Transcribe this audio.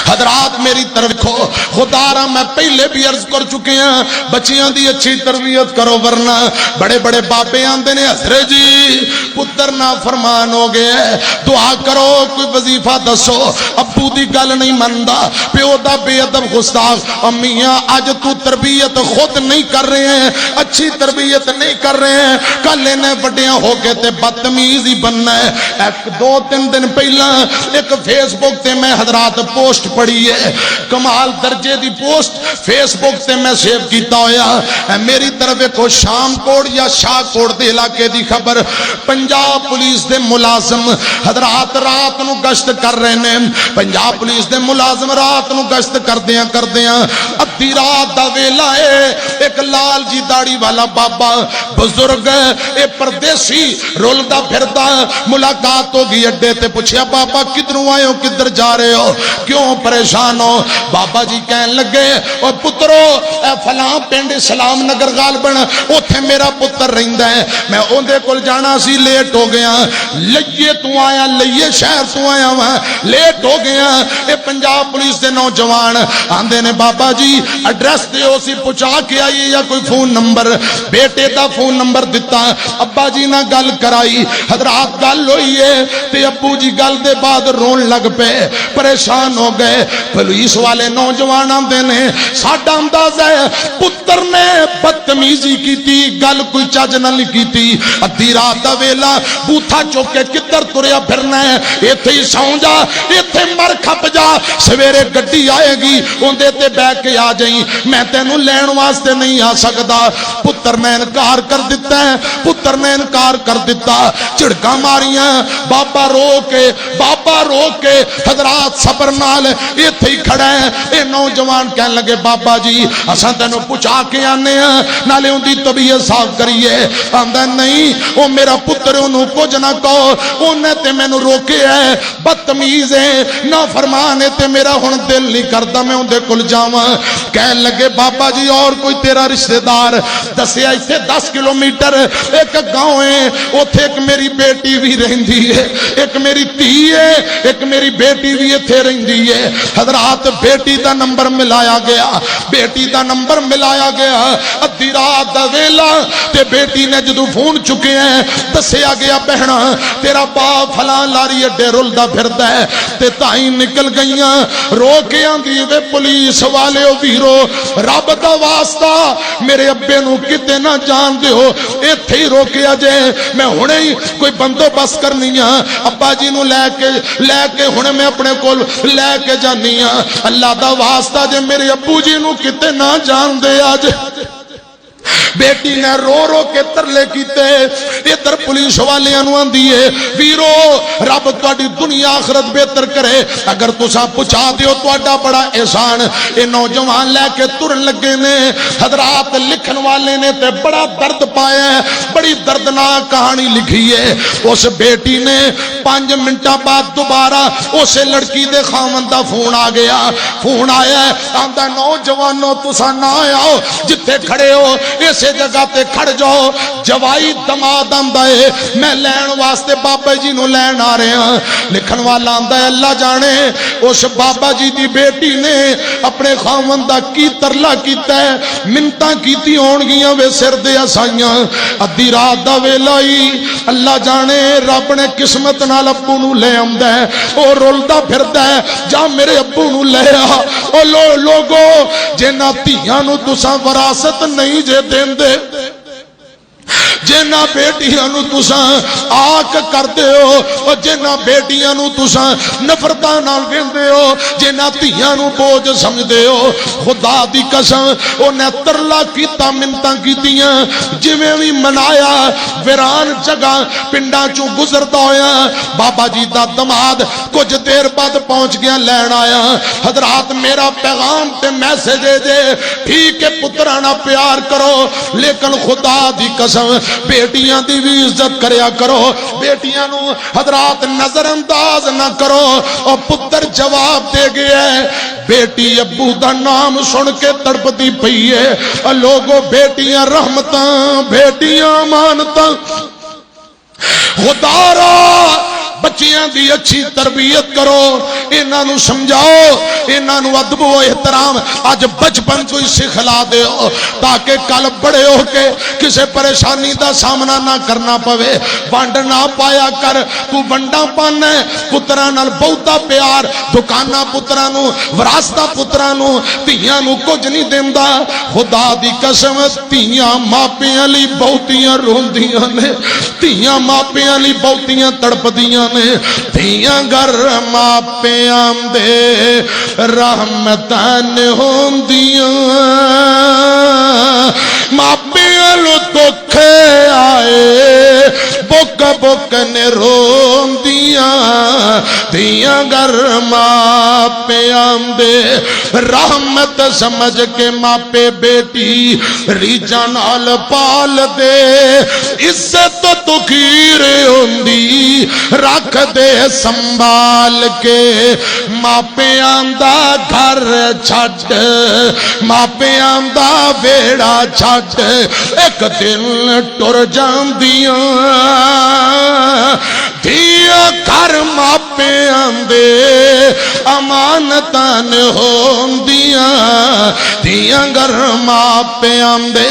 حضرات میری طرف کھو، خدا را میں پہلے بھی عرض کر چکے ہیں بچیاں دی اچھی تربیت کرو، ورنہ بڑے بڑے بابے آندے نے حضرت جی پتر نا فرمان ہو گئے، دعا کرو کوئی وظیفہ دسو، ابو دی گل نہیں مندا، پیو دا بے ادب گستاخ، امیاں اج تو تربیت خود نہیں کر رہے ہیں، اچھی تربیت نہیں کر رہے ہیں، کل انہیں وڈیاں ہو کے تے بدتمیز ہی بننا ہے۔ ایک دو تین دن پہلا ایک فیس بک تے میں حضرات پوسٹ پڑھی ہے، کمال درجے دی پوسٹ فیس بک تے میں سیو کیتا ہویا، میری طرف ایک شام کوٹ یا شاہ کوٹ دے علاقے دی خبر، پنجاب پولیس دے ملازم حضرات رات نو گشت کر رہے ہیں، پنجاب پولیس دے ملازم رات نو گشت کردیاں ادھی رات دا ویلا ہے، ایک لال جی داڑھی والا بابا بزرگ اے پردیسی رولدا پھردا، ملاقات ہو گئی اڈے تے پوچھیا بابا کدھروں آئے ہو، کدھر جا رہے ہو، کیوں پریشان ہو؟ بابا جی کہنے لگے اور پترو اے فلاں پنڈ اسلام نگر غالبن اوتھے میرا پتر رہندا ہے، میں اوندے کول جانا سی، لیٹ ہو گیا، لئیے تو آیا، لئیے شہر تو آیا ہوا، لیٹ ہو گیا۔ اے پنجاب پولیس دے نوجوان آندے نے بابا جی ایڈریس دیو سی پہنچا کے آئیے یا کوئی فون نمبر، بیٹے دا فون نمبر دتا، ابا جی نہ گل کرائی، حضرات گل ہوئی ہے تے ابو جی گل دے بعد رون لگ پے، پریشان ہو گئے۔ پولیس والے نوجوان آندے نے ساڈا انداز ہے پتر نے بدتمیزی کیتی، گل کوئی چج نہ کیتی، ادھی رات دا ویلا بوتھا چوک کے کدھر تریا پھرنا ہے، ایتھے ہی سو جا، ایتھے مر کھپ جا، سویرے گڈی آئے گی اوندے تے بہ کے آ جائیں، میں تینوں لین واسطے نہیں آ سکدا۔ پتر نے انکار کر دیتا ہے، پتر نے انکار کر دیتا، چڑکاں ماریاں، بابا رو کے حضرات صبر نال ایتھے ہی کھڑا ہے۔ اے نوجوان کہنے لگے بابا جی اساں تینوں پہنچا کے آنے ہیں، نالے اون دی طبیعت صاف کریے، آندا نہیں او میرا پتر اونوں کچھ نہ کہو، اونے تے مینوں روکے ہے، بدتمیز ہے، نافرمان ہے تے میرا ہن دل نہیں کردا میں اون دے کول جاواں۔ کہنے لگے بابا جی اور کوئی تیرا رشتہ دار؟ دسیا ایتھے 10 کلومیٹر ایک گاؤں ہے، اوتھے ایک میری بیٹی بھی رہندی ہے، ایک میری دھی ہے، ایک میری بیٹی بھی ایتھے رہندی ہے۔ حضرات بیٹی دا نمبر ملایا گیا، بیٹی دا نمبر ملایا گیا، ادھی رات دا ویلا تے بیٹی نے جدوں فون چکے ہیں دسیا گیا بہنا تیرا باپ فلاں لاری اڈے رلدا پھردا ہے، تے تائیں نکل گئیاں، رو کے آندی وے پولیس والے او ویرو رب دا واسطہ میرے ابے نو کتے نہ جان دیو، ایتھے ہی روکیا جے، میں ہنے ہی کوئی بندوبست کرنی ہاں، ابا جی نو لے کے ہنے میں اپنے کول لے کے جانی ہاں، اللہ دا واسطہ جے میرے ابو جی نو کتے نہ جان دے آج۔ بیٹی نے رو کے ترلے کیتے، ادھر پولیس والے انوان دیئے ویرو رب تواڈی دنیا آخرت بہتر کرے، اگر تساں پہنچا دیو تواڈا بڑا احسان۔ اے نوجوان لے کے ترن لگے نے، حضرات لکھن والے نے تے بڑا درد پایا ہے، بڑی دردناک کہانی لکھی ہے۔ اس بیٹی نے 5 منٹاں بعد دوبارہ اس لڑکی دے خاوند دا فون آ گیا، فون آیا ہے، آندا نوجوانوں تساں نہ آؤ، جتھے کھڑے ہو اسے جگہ تے کھڑ جاؤ، جوائی دماد آندا ہے میں لین واسطے بابا جی نو لین آ رہے ہیں۔ لکھن والا آندا ہے اللہ جانے اس بابا جی دی بیٹی نے اپنے خاوند دا کی ترلا کیتا ہے، منتاں کیتی ہون گیاں وے سر دے اسائیاں، ادھی رات دا ویلا ہی اللہ جانے رب نے قسمت نال ابو نو لے آندا ہے، او رولدا پھردا ہے، جا میرے ابو نو لے آ۔ او لوگو جنہاں دھیاں نو تساں وراثت نہیں جے دیندے، جنہ بیٹیاں نو تساں آک کر دے ہو، اور جنہ بیٹیاں نو تساں نفرتاں نال ویندے ہو، جنہ دھیاں نو بوجھ سمجھدے ہو، خدا دی قسم انہیں ترلا کیتا منتاں کیتیاں، جویں وی منایا ویران جگہ پنڈاں چوں گزردا ہویا، بابا جی دا دماد کچھ دیر بعد پہنچ گیا لین آیا۔ حضرات میرا پیغام تے میسج دے ٹھیک ہے پترانا پیار کرو، لیکن خدا دی قسم بیٹیاں دی بھی عزت کریا کرو، بیٹیاں نو حضرات نظر انداز نہ کرو۔ اور پتر جواب دے گیا ہے، بیٹی ابو دا نام سن کے تڑپتی پئی ہے، اور لوگوں بیٹیاں رحمتاں، بیٹیاں امانتاں، خدا را بچیاں دی اچھی تربیت کرو، انہاں نو سمجھاؤ، انہاں نو ادب و احترام اج بچپن تو ہی سکھلا دیو تاکہ کل بڑے ہو کے کسے پریشانی دا سامنا نہ کرنا پوے۔ ونڈ نہ پایا کر، تو ونڈا پانا ہے پتراں نال بہتا پیار، دکاناں پتراں نو، وراثتاں پتراں نو، تیاں نو کچھ نہیں دیندا۔ خدا دی قسم تیاں ماپیاں لی بہتیاں روندیاں نے، تیاں ماپیاں لی بہتیاں تڑپدیاں نے، تیاں گر ماپیاں دے رحمتاں ہوندیاں، ماپیاں لو دکھے آئے بک بک نے روندیاں، تیاں گر ماپیاں دے رحمت سمجھ کے ماپے بیٹی ریجاں نال پال دے، عزت تو خیر ہوندی رکھ دے سنبھال کے، ماپیاں دا گھر چھٹ ماپیاں دا ویڑا چھٹ ایک دن ٹر جاندیاں، دھیاں گھر ماپیاں دے امانتاں ہوندیاں، دھیاں گھر ماپیاں دے